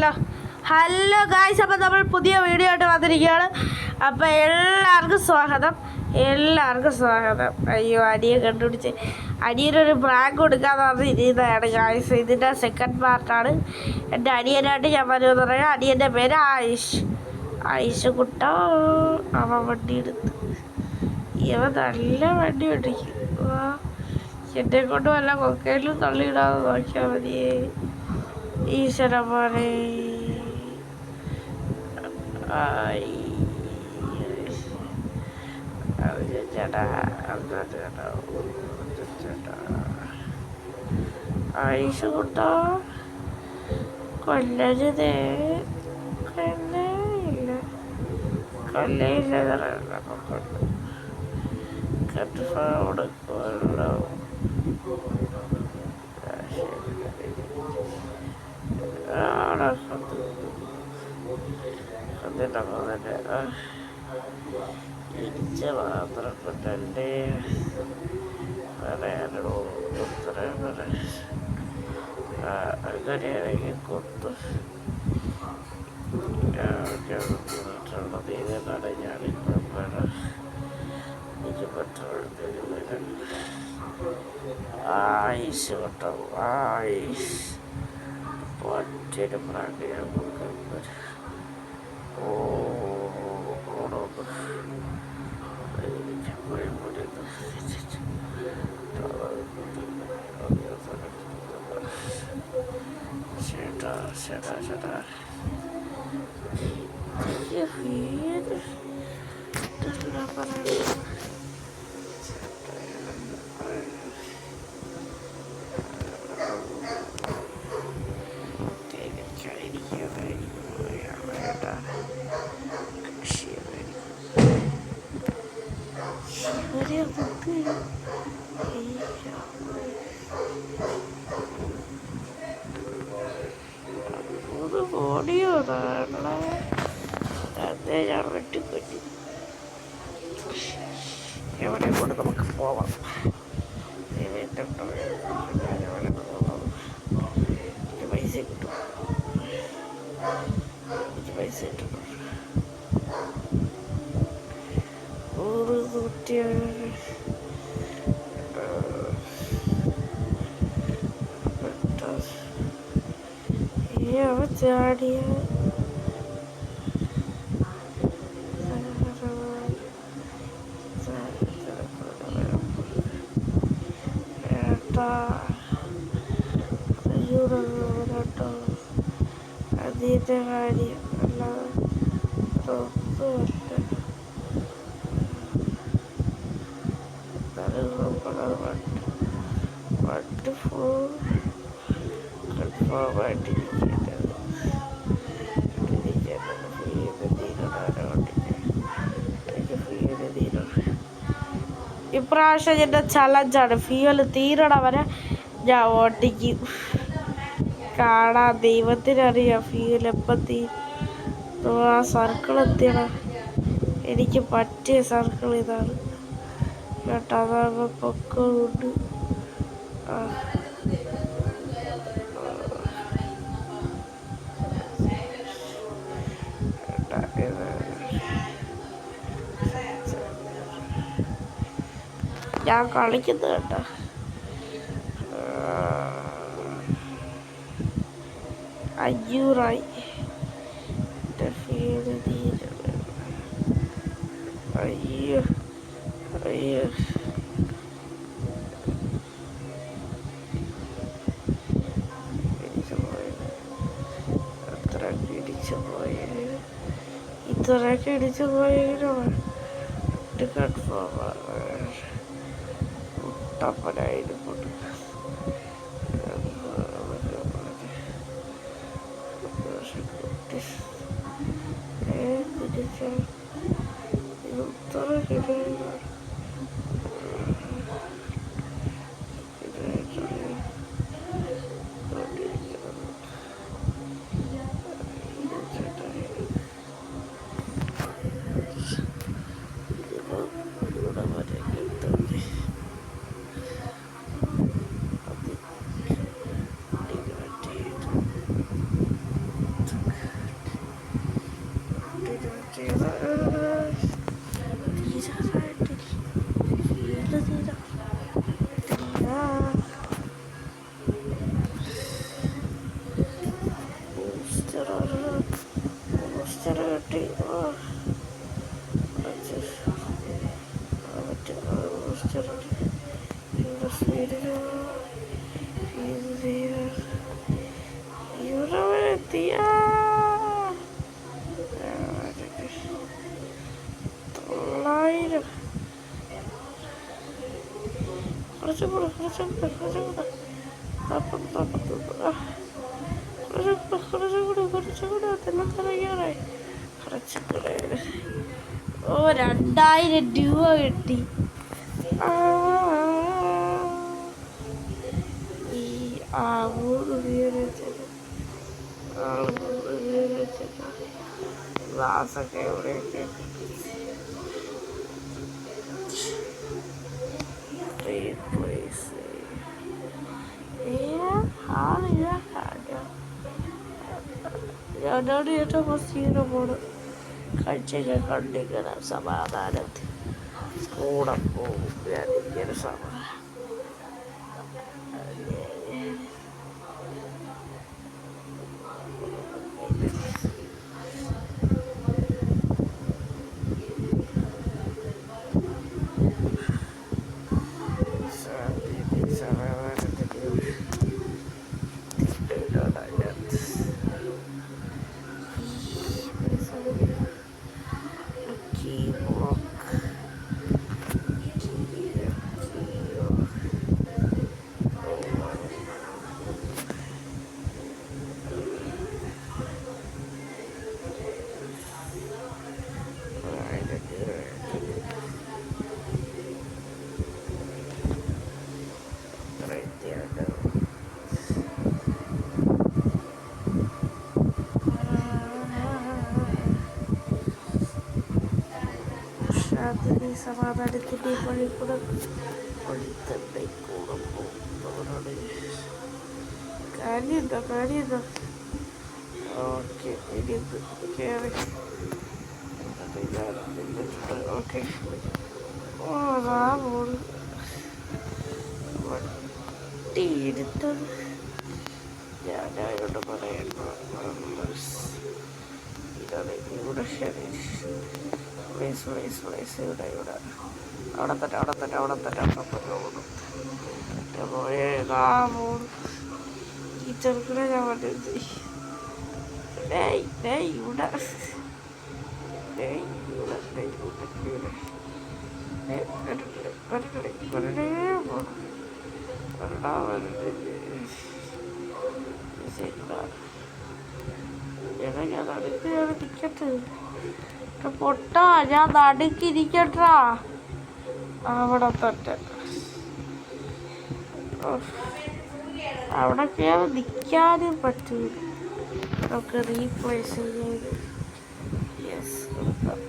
Hello hello guys, അപ്പോൾ നമ്മൾ പുതിയ വീഡിയോ ആയിട്ട് വന്നിരിക്കുകയാണ്. അപ്പോൾ എല്ലാവർക്കും സ്വാഗതം. അയ്യോ, അടിയെ കണ്ടുപിടിച്ച് അടിയനൊരു പ്രാങ്ക് കൊടുക്കാന്ന് പറഞ്ഞ് ഇരുന്നതാണ് ഗായ്സ്. ഇതിൻ്റെ സെക്കൻഡ് പാർട്ടാണ്. എൻ്റെ അടിയനായിട്ട് ഞാൻ വരുമെന്ന് പറയാം. അടിയൻ്റെ പേര് ആയിഷ് കുട്ട. അവൻ വണ്ടി എടുത്ത് ഇവൻ നല്ല വണ്ടി ഓടിക്കും. എന്നെ കൊണ്ട് വല്ല കൊക്കയിലും തള്ളിയിടാതെ നോക്കിയാൽ മതിയേ. ഈശ്വരന്മാരെ, ആയിഷ് കുട്ട കൊല്ലരുതേ, കൊല്ലയില്ല കൊടുക്കുമല്ലോ. ഇച്ച മാത്രം കൊണ്ടേ പറയാനോ ഉത്തരം അങ്ങനെയാണെങ്കിൽ കൊത്തു ഇതിനാണ് ഞാനിപ്പോൾ എനിക്ക് പറ്റുന്ന ആയിഷ് കേട്ടോ. ആയിഷ് ഒറ്റയുടെ പ്രാണിയാണ്. ചേട്ടാ ഓടിയോ ഞാൻ വെട്ടിക്കൊട്ടി. എവിടെ കൊണ്ട് നമുക്ക് പോവാം. പൈസ കിട്ടും, പൈസ കിട്ടും. 100 ചാടിയ കേട്ടോ. അതിൻ്റെ കാര്യം അല്ലാതെ വട്ട് ഫുൾ കൺഫോമായിട്ടിരിക്കുന്നത്. ഇപ്രാവശ്യം എൻ്റെ ചലഞ്ചാണ്. ഫ്യൂവൽ തീരണം വരെ ഞാൻ ഓട്ടിക്കും. കാണാൻ ദൈവത്തിനറിയാം ഫ്യൂവൽ എപ്പം തീരും. ആ സർക്കിൾ എത്തിയണം. എനിക്ക് പറ്റിയ സർക്കിൾ ഇതാണ് കേട്ടോ. അതാകുമ്പോൾ പൊക്കമുണ്ട്. ഞാൻ കളിക്കുന്നത് കേട്ടോ. അഞ്ഞൂറായി. അയ്യോ ഇത്രയൊക്കെ ഇടിച്ചു പോയെങ്കിലോ കൺഫോമാണ്. മുട്ടപ്പനായിരുന്നു കൊണ്ട് കിട്ടി. ഇവിടെ എത്തിയ 900. കുറച്ചും കൂടെ അതെല്ലാം തലയ്ക്കാറായി. കുറച്ചും കൂടെ 2000 രൂപ കിട്ടി. ഈ ഗ്ലാസൊക്കെ എവിടെയൊക്കെ ഞാനോട് ഏറ്റവും ഫസ്റ്റ് പോണ് കാഴ്ചയൊക്കെ കണ്ടിങ്ങനെ സമാധാനത്തിൽ കൂടെ പോകും. ഞാനിങ്ങനെ സമാധാനം സമാധാനത്തിൻ്റെ വഴി കൂടെ തന്നെ കൂടെ പോകുന്നവരാണ്. കാര്യമുണ്ടോ ഓക്കെ. ഇനി കയറി ഓക്കെ. അതാ പോണ് വണ്ടി എടുത്തത്. ഞാനായോട് പറയണ്ട. ഇതാണ് ഇവിടെ ശരി. ഇവിടെ അവിടെ തന്നെ പോയേതാ പോണു. ഈ ചെറുക്കിനെ ഞാൻ പറഞ്ഞത് ഇവിടെ ഞാൻ നടുക്കിരിക്കട്ടെ പൊട്ടാ. ഞാൻ നടുക്കിരിക്കട്ടാ. അവിടെ തന്നെ അവിടെ കയറി നിൽക്കാനും പറ്റൂല. നമുക്ക് റീപ്ലേസ് ചെയ്ത് യെസ് കൊടുക്കാം.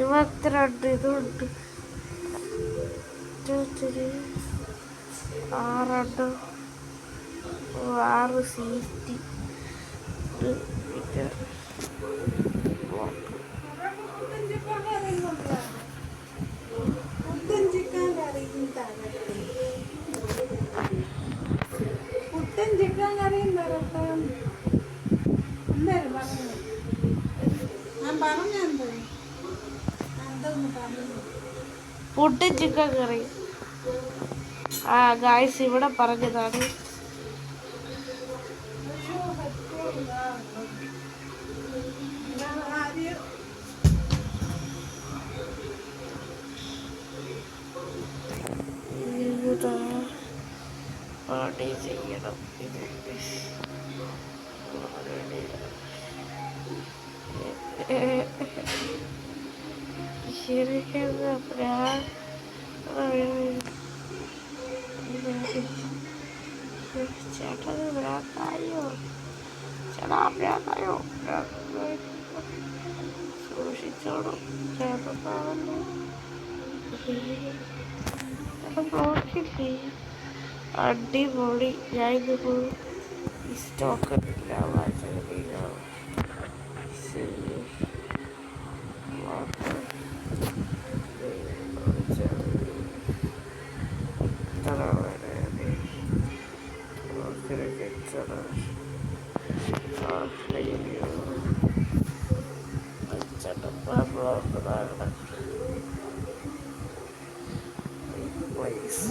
22 ഇതുണ്ട്. 6 സീറ്റ് പുട്ടും ചിക്കൻ കറി. ഗായ്സ് ഇവിടെ പറഞ്ഞതാണ്. പാടി ചെയ്യണം. ശരിക്കും ചേട്ടന് ഭ്രാന്തായോ? ഭ്രാന്തായോ? സൂക്ഷിച്ചോണം. ചേട്ടനാണല്ലോ ബ്ലോക്കില്ലേ. അടിപൊളി. ഞാൻ ഇത് പോയി ഈ സ്റ്റോക്ക് ഇല്ല അയ്യോ ബ്ലോക്ക് പ്ലീസ്